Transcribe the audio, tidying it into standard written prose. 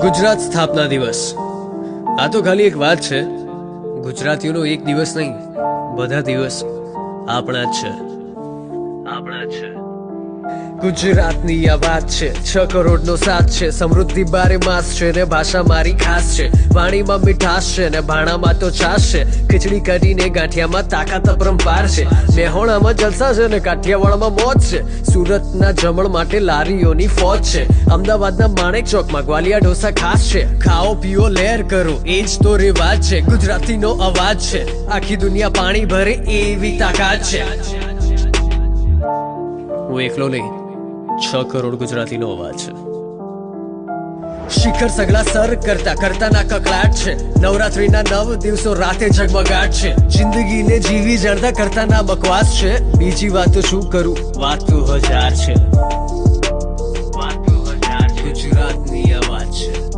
ગુજરાત સ્થાપના દિવસ આ તો ખાલી એક વાત છે. ગુજરાતીઓનો એક દિવસ નહીં, બધા દિવસ આપણા જ છે. ગુજરાતની આ વાત છે, 6 કરોડનો સાથ છે, સમૃદ્ધિ બારે માસ છે ને ભાષા મારી ખાસ છે. વાણીમાં મીઠાશ છે ને ભાણામાં તો છાશ છે. ખીચડી કઢીને ગાંઠિયામાં તાકાત અપરંપાર છે. મેહોણામાં જલસા છે ને કાઠિયાવાડમાં મોજ છે. સુરતના જમણ માટે લારીઓની ફોજ છે. અમદાવાદના માણેક ચોકમાં ગ્વાલિયા ઢોસા ખાસ છે. ખાઓ પીઓ લહેર કરો એ જ તો રિવાજ છે. ગુજરાતીનો અવાજ છે, આખી દુનિયા પાણી ભરે એવી તાકાત છે. હું એકલો નહીં, 6 કરોડ ગુજરાતીનો અવાજ છે. શિખર સગલા સર કરતા ના કકળાટ છે. નવરાત્રીના 9 દિવસો રાતે ઝગમગાટ છે. જિંદગીને જીવી જણતા કરતા ના બકવાસ છે. બીજી વાતો શું કરું, વાત તો 1000 છે.